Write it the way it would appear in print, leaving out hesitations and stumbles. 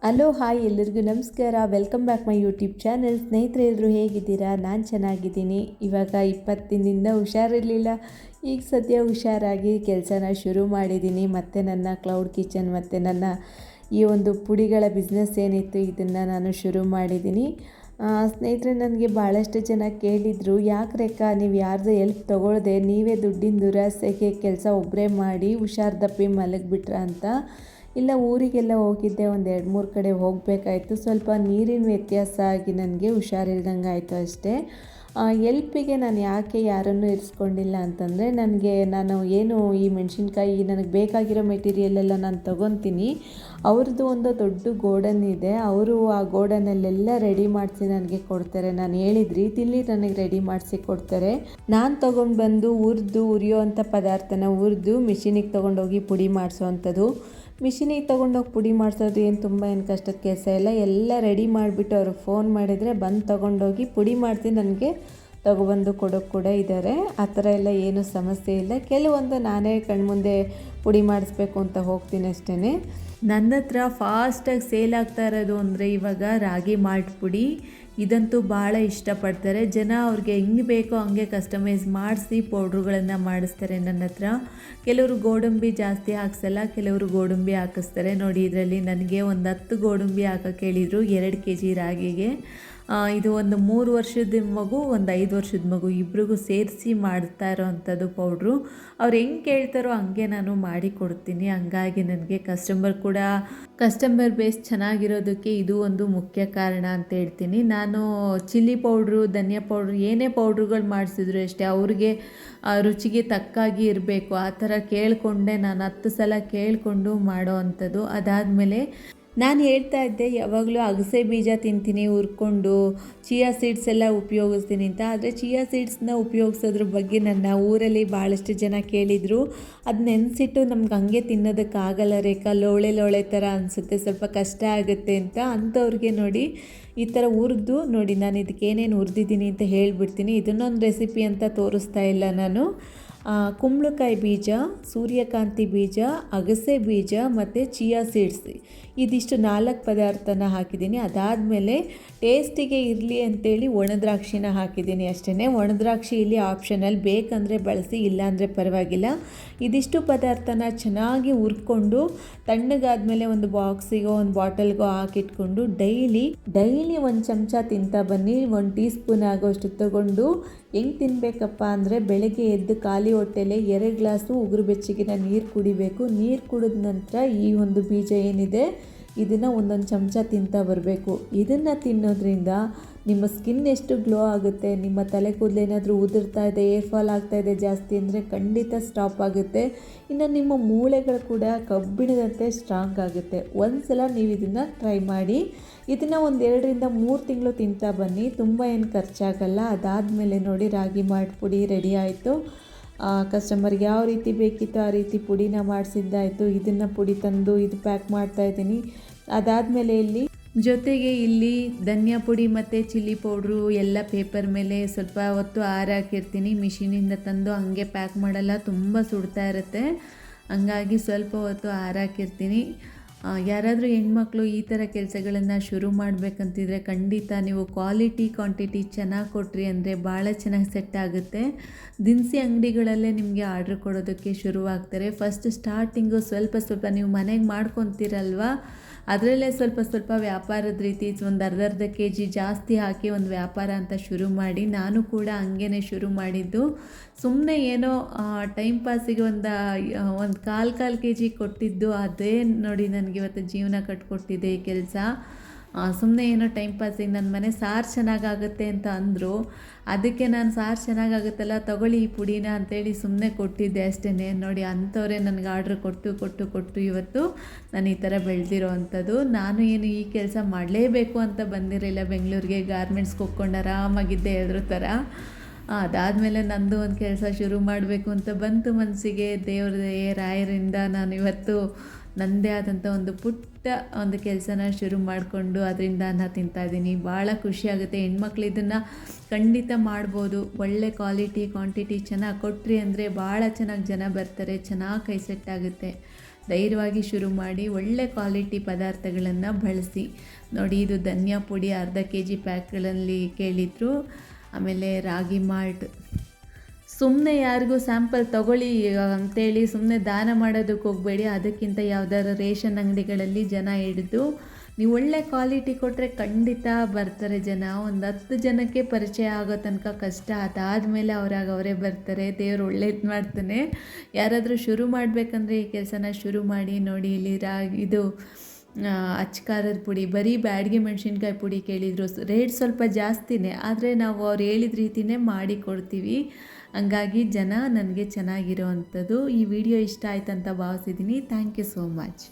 Hello hi ಎಲ್ಲರಿಗೂ ನಮಸ್ಕಾರ. Welcome back my YouTube channel. ಸ್ನೇಹಿತರೆ ಎಲ್ಲರೂ ಹೇಗಿದ್ದೀರಾ? ನಾನು ಚೆನ್ನಾಗಿದ್ದೀನಿ. ಇವಾಗ 20 ದಿನದಿಂದ ಹುಷಾರಿರಲಿಲ್ಲ. ಈಗ ಸದ್ಯ ಹುಷಾರಾಗಿ ಕೆಲಸನ ಶುರು ಮಾಡಿದ್ದೀನಿ. ಮತ್ತು ನನ್ನ ಕ್ಲೌಡ್ ಕಿಚನ್ ಮತ್ತು ನನ್ನ ಈ ಒಂದು ಪುಡಿಗಳ ಬಿಸ್ನೆಸ್ ಏನಿತ್ತು ಇದನ್ನು ನಾನು ಶುರು ಮಾಡಿದ್ದೀನಿ. ಸ್ನೇಹಿತರೆ, ನನಗೆ ಭಾಳಷ್ಟು ಜನ ಕೇಳಿದರು, ಯಾಕೆ ರೇಖಾ ನೀವು ಯಾರ್ದು ಹೆಲ್ಪ್ ತೊಗೊಳ್ದೆ ನೀವೇ ದುಡ್ಡಿನ ದುರಾಸೆಗೆ ಕೆಲಸ ಒಬ್ಬರೇ ಮಾಡಿ ಹುಷಾರು ತಪ್ಪಿ ಮಲಗಿಬಿಟ್ರ ಅಂತ. ಇಲ್ಲ, ಊರಿಗೆಲ್ಲ ಹೋಗಿದ್ದೆ, ಒಂದು 2-3 ಕಡೆ ಹೋಗಬೇಕಾಯ್ತು. ಸ್ವಲ್ಪ ನೀರಿನ ವ್ಯತ್ಯಾಸ ಆಗಿ ನನಗೆ ಹುಷಾರಿಲ್ದಂಗೆ ಆಯಿತು ಅಷ್ಟೇ. ಎಲ್ಪಿಗೆ ನಾನು ಯಾಕೆ ಯಾರನ್ನು ಇರಿಸ್ಕೊಂಡಿಲ್ಲ ಅಂತಂದರೆ, ನಾನು ಏನು ಈ ಮೆಣಸಿನ್ಕಾಯಿ ನನಗೆ ಬೇಕಾಗಿರೋ ಮೆಟೀರಿಯಲೆಲ್ಲ ನಾನು ತೊಗೊತೀನಿ. ಅವ್ರದ್ದು ಒಂದು ದೊಡ್ಡ ಗೋಡನ್ ಇದೆ. ಅವರು ಆ ಗೋಡನಲ್ಲೆಲ್ಲ ರೆಡಿ ಮಾಡಿಸಿ ನನಗೆ ಕೊಡ್ತಾರೆ. ನಾನು ಹೇಳಿದ ರೀತಿಲಿ ನನಗೆ ರೆಡಿ ಮಾಡಿಸಿ ಕೊಡ್ತಾರೆ. ನಾನು ತೊಗೊಂಡು ಬಂದು ಉರಿಯೋ ಅಂಥ ಪದಾರ್ಥನ ಹುರಿದು ಮಿಷಿನಿಗೆ ತೊಗೊಂಡೋಗಿ ಪುಡಿ ಮಾಡಿಸೋ ಅಂಥದ್ದು. ಮಿಷಿನಿಗೆ ತೊಗೊಂಡೋಗಿ ಪುಡಿ ಮಾಡಿಸೋದು ಏನು ಕಷ್ಟದ ಕೆಲಸ ಇಲ್ಲ. ಎಲ್ಲ ರೆಡಿ ಮಾಡಿಬಿಟ್ಟು ಅವ್ರಿಗೆ ಫೋನ್ ಮಾಡಿದರೆ ಬಂದು ತೊಗೊಂಡೋಗಿ ಪುಡಿ ಮಾಡಿಸಿ ನನಗೆ ತೊಗೊಬಂದು ಕೊಡೋಕ್ಕೆ ಕೂಡ ಇದ್ದಾರೆ. ಆ ಥರ ಎಲ್ಲ ಏನೂ ಸಮಸ್ಯೆ ಇಲ್ಲ. ಕೆಲವೊಂದು ನಾನೇ ಕಣ್ಮುಂದೆ ಪುಡಿ ಮಾಡಿಸ್ಬೇಕು ಅಂತ ಹೋಗ್ತೀನಿ ಅಷ್ಟೇ. ನನ್ನ ಹತ್ರ ಫಾಸ್ಟಾಗಿ ಸೇಲ್ ಆಗ್ತಾ ಇರೋದು ಅಂದರೆ ಇವಾಗ ರಾಗಿ ಮಾಲ್ಟ್ ಪುಡಿ. ಇದಂತೂ ಭಾಳ ಇಷ್ಟಪಡ್ತಾರೆ ಜನ. ಅವ್ರಿಗೆ ಹೆಂಗೆ ಬೇಕೋ ಹಂಗೆ ಕಸ್ಟಮೈಸ್ ಮಾಡಿಸಿ ಪೌಡ್ರುಗಳನ್ನು ಮಾಡಿಸ್ತಾರೆ ನನ್ನ ಹತ್ರ. ಕೆಲವರು ಗೋಡಂಬಿ ಜಾಸ್ತಿ ಹಾಕ್ಸಲ್ಲ, ಕೆಲವರು ಗೋಡಂಬಿ ಹಾಕಿಸ್ತಾರೆ. ನೋಡಿ, ಇದರಲ್ಲಿ ನನಗೆ ಒಂದು 10 ಗೋಡಂಬಿ ಹಾಕೋಕ್ಕೆ ಹೇಳಿದರು 2 kg ರಾಗಿಗೆ. ಇದು ಒಂದು 3 ವರ್ಷದ ಮಗು, ಒಂದು 5 ವರ್ಷದ ಮಗು ಇಬ್ರಿಗೂ ಸೇರಿಸಿ ಮಾಡ್ತಾ ಇರೋ ಅಂಥದ್ದು ಪೌಡ್ರು. ಅವ್ರು ಹೆಂಗೆ ಕೇಳ್ತಾರೋ ಹಂಗೆ ನಾನು ಮಾಡಿ ಕೊಡ್ತೀನಿ. ಹಂಗಾಗಿ ನನಗೆ ಕಸ್ಟಮರ್ ಬೇಸ್ ಚೆನ್ನಾಗಿರೋದಕ್ಕೆ ಇದು ಒಂದು ಮುಖ್ಯ ಕಾರಣ ಅಂತ ಹೇಳ್ತೀನಿ. ನಾನು ಚಿಲ್ಲಿ ಪೌಡ್ರು, ಧನಿಯಾ ಪೌಡ್ರು, ಏನೇ ಪೌಡ್ರುಗಳು ಮಾಡಿಸಿದ್ರು ಅಷ್ಟೇ ಅವ್ರಿಗೆ ರುಚಿಗೆ ತಕ್ಕಾಗಿ ಇರಬೇಕು. ಆ ಥರ ಕೇಳಿಕೊಂಡೆ ನಾನು 10 ಸಲ ಕೇಳಿಕೊಂಡು ಮಾಡೋ ಅಂಥದ್ದು. ಅದಾದಮೇಲೆ ನಾನು ಹೇಳ್ತಾ ಇದ್ದೆ ಯಾವಾಗಲೂ ಅಗಸೆ ಬೀಜ ತಿಂತೀನಿ ಹುರ್ಕೊಂಡು, ಚಿಯಾ ಸೀಡ್ಸ್ ಎಲ್ಲ ಉಪಯೋಗಿಸ್ತೀನಿ ಅಂತ. ಆದರೆ ಚಿಯಾ ಸೀಡ್ಸ್ನ ಉಪಯೋಗಿಸೋದ್ರ ಬಗ್ಗೆ ನನ್ನ ಊರಲ್ಲಿ ಭಾಳಷ್ಟು ಜನ ಕೇಳಿದರು. ಅದು ನೆನೆಸಿಟ್ಟು ನಮ್ಗೆ ಹಂಗೆ ತಿನ್ನೋದಕ್ಕಾಗಲ್ಲ ರೇಖಾ, ಲೋಳೆ ಥರ ಅನಿಸುತ್ತೆ, ಸ್ವಲ್ಪ ಕಷ್ಟ ಆಗುತ್ತೆ ಅಂತ. ಅಂಥವ್ರಿಗೆ ನೋಡಿ ಈ ಥರ ಹುರಿದು ನೋಡಿ, ನಾನು ಇದಕ್ಕೆ ಏನೇನು ಹುರಿದಿದ್ದೀನಿ ಅಂತ ಹೇಳಿಬಿಡ್ತೀನಿ. ಇದನ್ನೊಂದು ರೆಸಿಪಿ ಅಂತ ತೋರಿಸ್ತಾ ಇಲ್ಲ ನಾನು. ಕುಂಬಳಕಾಯಿ ಬೀಜ, ಸೂರ್ಯಕಾಂತಿ ಬೀಜ, ಅಗಸೆ ಬೀಜ ಮತ್ತು ಚಿಯಾ ಸೀಡ್ಸ್, ಇದಿಷ್ಟು 4 ಪದಾರ್ಥನ ಹಾಕಿದ್ದೀನಿ. ಅದಾದಮೇಲೆ ಟೇಸ್ಟಿಗೆ ಇರಲಿ ಅಂತೇಳಿ ಒಣದ್ರಾಕ್ಷಿನ ಹಾಕಿದ್ದೀನಿ ಅಷ್ಟೇ. ಒಣದ್ರಾಕ್ಷಿ ಇಲ್ಲಿ ಆಪ್ಷನಲ್, ಬೇಕಂದರೆ ಬಳಸಿ, ಇಲ್ಲಾಂದರೆ ಪರವಾಗಿಲ್ಲ. ಇದಿಷ್ಟು ಪದಾರ್ಥನ ಚೆನ್ನಾಗಿ ಹುರ್ಕೊಂಡು ತಣ್ಣಗಾದ್ಮೇಲೆ ಒಂದು ಬಾಕ್ಸಿಗೋ ಒಂದು ಬಾಟಲ್ಗೋ ಹಾಕಿಟ್ಕೊಂಡು ಡೈಲಿ 1 ಚಮಚ ತಿಂತಾ ಬನ್ನಿ. 1 ಟೀ ಸ್ಪೂನ್ ಆಗೋಷ್ಟು ತೊಗೊಂಡು ಹೆಂಗೆ ತಿನ್ನಬೇಕಪ್ಪ ಅಂದರೆ, ಬೆಳಗ್ಗೆ ಎದ್ದು ಖಾಲಿ ಹೊಟ್ಟೆಲೆ 2 ಗ್ಲಾಸು ಉಗುರು ಬೆಚ್ಚಗಿನ ನೀರು ಕುಡಿಬೇಕು. ನೀರು ಕುಡಿದ ನಂತರ ಈ ಒಂದು ಬೀಜ ಏನಿದೆ ಇದನ್ನು 1 ಚಮಚ ತಿಂತಾ ಬರಬೇಕು. ಇದನ್ನು ತಿನ್ನೋದ್ರಿಂದ ನಿಮ್ಮ ಸ್ಕಿನ್ ಎಷ್ಟು ಗ್ಲೋ ಆಗುತ್ತೆ, ನಿಮ್ಮ ತಲೆ ಕೂದಲೇನಾದರೂ ಉದುರ್ತಾ ಇದೆ, ಏರ್ ಫಾಲ್ ಆಗ್ತಾ ಇದೆ ಜಾಸ್ತಿ ಅಂದರೆ ಖಂಡಿತ ಸ್ಟಾಪ್ ಆಗುತ್ತೆ. ಇನ್ನು ನಿಮ್ಮ ಮೂಳೆಗಳು ಕೂಡ ಕಬ್ಬಿಣದಂತೆ ಸ್ಟ್ರಾಂಗ್ ಆಗುತ್ತೆ. ಒಂದು ಸಲ ನೀವು ಇದನ್ನು ಟ್ರೈ ಮಾಡಿ. ಇದನ್ನು ಒಂದು 2ರಿಂದ 3 ತಿಂಗಳು ತಿಂತಾ ಬನ್ನಿ, ತುಂಬ ಏನು ಖರ್ಚಾಗಲ್ಲ. ಅದಾದಮೇಲೆ ನೋಡಿ, ರಾಗಿ ಮಾಲ್ಟ್ ಪುಡಿ ರೆಡಿ ಆಯಿತು. ಕಸ್ಟಮರ್ಗೆ ಯಾವ ರೀತಿ ಬೇಕಿತ್ತು ಆ ರೀತಿ ಪುಡಿನ ಮಾಡಿಸಿದ್ದಾಯಿತು. ಇದನ್ನು ಪುಡಿ ತಂದು ಇದು ಪ್ಯಾಕ್ ಮಾಡ್ತಾಯಿದ್ದೀನಿ. ಅದಾದಮೇಲೆ ಜೊತೆಗೆ ಇಲ್ಲಿ ಧನಿಯಾ ಪುಡಿ ಮತ್ತು ಚಿಲ್ಲಿ ಪೌಡ್ರು ಎಲ್ಲ ಪೇಪರ್ ಮೇಲೆ ಸ್ವಲ್ಪ ಹೊತ್ತು ಹಾಕಿರ್ತೀನಿ. ಮಿಷಿನಿಂದ ತಂದು ಹಂಗೆ ಪ್ಯಾಕ್ ಮಾಡಲ್ಲ, ತುಂಬ ಸುಡ್ತಾ ಇರುತ್ತೆ. ಹಂಗಾಗಿ ಸ್ವಲ್ಪ ಹೊತ್ತು ಹಾಕಿರ್ತೀನಿ. ಯಾರಾದರೂ ಹೆಣ್ಮಕ್ಳು ಈ ಥರ ಕೆಲಸಗಳನ್ನು ಶುರು ಮಾಡಬೇಕಂತಿದ್ರೆ ಖಂಡಿತ ನೀವು ಕ್ವಾಲಿಟಿ ಕ್ವಾಂಟಿಟಿ ಚೆನ್ನಾಗಿ ಕೊಟ್ರಿ ಅಂದರೆ ಭಾಳ ಚೆನ್ನಾಗಿ ಸೆಟ್ ಆಗುತ್ತೆ. ದಿನಸಿ ಅಂಗಡಿಗಳಲ್ಲೇ ನಿಮಗೆ ಆರ್ಡ್ರ್ ಕೊಡೋದಕ್ಕೆ ಶುರುವಾಗ್ತಾರೆ. ಫಸ್ಟ್ ಸ್ಟಾರ್ಟಿಂಗು ಸ್ವಲ್ಪ ನೀವು ಮನೆಗೆ ಮಾಡ್ಕೊತೀರಲ್ವ, ಅದರಲ್ಲೇ ಸ್ವಲ್ಪ ವ್ಯಾಪಾರದ ರೀತಿ ಒಂದು ಅರ್ಧ kg ಜಾಸ್ತಿ ಹಾಕಿ ಒಂದು ವ್ಯಾಪಾರ ಅಂತ ಶುರು ಮಾಡಿ. ನಾನು ಕೂಡ ಹಂಗೇ ಶುರು ಮಾಡಿದ್ದು. ಸುಮ್ಮನೆ ಏನೋ ಟೈಮ್ ಪಾಸಿಗೆ ಒಂದು 1/4 kg ಕೊಟ್ಟಿದ್ದು, ಅದೇ ನೋಡಿ ನನಗೆ ಇವತ್ತು ಜೀವನ ಕಟ್ಕೊಟ್ಟಿದೆ ಈ ಕೆಲಸ. ಸುಮ್ಮನೆ ಏನೋ ಟೈಮ್ ಪಾಸಿಗೆ ನನ್ನ ಮನೆ ಸಾರು ಚೆನ್ನಾಗಾಗುತ್ತೆ ಅಂತ ಅಂದರು. ಅದಕ್ಕೆ ನಾನು ಸಾರು ಚೆನ್ನಾಗಾಗುತ್ತಲ್ಲ ತಗೊಳ್ಳಿ ಈ ಪುಡಿನ ಅಂತೇಳಿ ಸುಮ್ಮನೆ ಕೊಟ್ಟಿದ್ದೆ ಅಷ್ಟೇ. ನೋಡಿ, ಅಂಥವರೇ ನನಗೆ ಆರ್ಡ್ರ್ ಕೊಟ್ಟು ಇವತ್ತು ನಾನು ಈ ಥರ ಬೆಳೆದಿರೋ ಅಂಥದ್ದು. ನಾನು ಏನು ಈ ಕೆಲಸ ಮಾಡಲೇಬೇಕು ಅಂತ ಬಂದಿರಲಿಲ್ಲ ಬೆಂಗಳೂರಿಗೆ. ಗಾರ್ಮೆಂಟ್ಸ್ಗೆ ಹೋಗ್ಕೊಂಡು ಆರಾಮಾಗಿದ್ದೆ ಎದ್ರ ಥರ. ಅದಾದಮೇಲೆ ನಂದು ಒಂದು ಕೆಲಸ ಶುರು ಮಾಡಬೇಕು ಅಂತ ಬಂತು ಮನಸ್ಸಿಗೆ. ರಾಯರಿಂದ ನಾನು ಇವತ್ತು ನನ್ನದೇ ಆದಂಥ ಒಂದು ಪುಟ್ಟ ಒಂದು ಕೆಲಸನ ಶುರು ಮಾಡಿಕೊಂಡು ಅದರಿಂದ ಅನ್ನ ತಿಂತಾಯಿದ್ದೀನಿ. ಭಾಳ ಖುಷಿಯಾಗುತ್ತೆ. ಹೆಣ್ಮಕ್ಳು ಇದನ್ನು ಖಂಡಿತ ಮಾಡ್ಬೋದು. ಒಳ್ಳೆ ಕ್ವಾಲಿಟಿ ಕ್ವಾಂಟಿಟಿ ಚೆನ್ನಾಗಿ ಕೊಟ್ರಿ ಅಂದರೆ ಭಾಳ ಚೆನ್ನಾಗಿ ಜನ ಬರ್ತಾರೆ, ಚೆನ್ನಾಗಿ ಕೈ ಸೆಟ್ ಆಗುತ್ತೆ. ಧೈರ್ಯವಾಗಿ ಶುರು ಮಾಡಿ ಒಳ್ಳೆ ಕ್ವಾಲಿಟಿ ಪದಾರ್ಥಗಳನ್ನು ಬಳಸಿ. ನೋಡಿ, ಇದು ಧನಿಯಾ ಪುಡಿ ಅರ್ಧ kg ಪ್ಯಾಕ್ಗಳಲ್ಲಿ ಕೇಳಿದರು. ಆಮೇಲೆ ರಾಗಿ ಮಾಲ್ಟ್. ಸುಮ್ಮನೆ ಯಾರಿಗೂ ಸ್ಯಾಂಪಲ್ ತೊಗೊಳ್ಳಿ ಅಂತೇಳಿ ಸುಮ್ಮನೆ ದಾನ ಮಾಡೋದಕ್ಕೆ ಹೋಗಬೇಡಿ. ಅದಕ್ಕಿಂತ ಯಾವ್ದಾದ್ರು ರೇಷನ್ ಅಂಗಡಿಗಳಲ್ಲಿ ಜನ ಹಿಡಿದು ನೀವು ಒಳ್ಳೆ ಕ್ವಾಲಿಟಿ ಕೊಟ್ಟರೆ ಖಂಡಿತ ಬರ್ತಾರೆ ಜನ. ಒಂದು 10 ಜನಕ್ಕೆ ಪರಿಚಯ ಆಗೋ ತನಕ ಕಷ್ಟ. ಅದಾದಮೇಲೆ ಅವರೇ ಬರ್ತಾರೆ. ದೇವ್ರು ಒಳ್ಳೇದು ಮಾಡ್ತಾನೆ. ಯಾರಾದರೂ ಶುರು ಮಾಡಬೇಕಂದ್ರೆ ಈ ಕೆಲಸನ ಶುರು ಮಾಡಿ. ನೋಡಿ, ಇಲ್ಲಿ ಇದು ಅಚ್ಕಾರದ ಪುಡಿ, ಬರೀ ಬ್ಯಾಡಗಿ ಮೆಣಸಿನ್ಕಾಯಿ ಪುಡಿ ಕೇಳಿದರು. ರೇಟ್ ಸ್ವಲ್ಪ ಜಾಸ್ತಿನೇ, ಆದರೆ ನಾವು ಅವ್ರು ಹೇಳಿದ ರೀತಿಯೇ ಮಾಡಿ ಕೊಡ್ತೀವಿ. ಹಂಗಾಗಿ ಜನ ನನಗೆ ಚೆನ್ನಾಗಿರೋ ಅಂಥದ್ದು. ಈ ವಿಡಿಯೋ ಇಷ್ಟ ಆಯ್ತು ಅಂತ ಭಾವಿಸಿದ್ದೀನಿ. Thank you so much.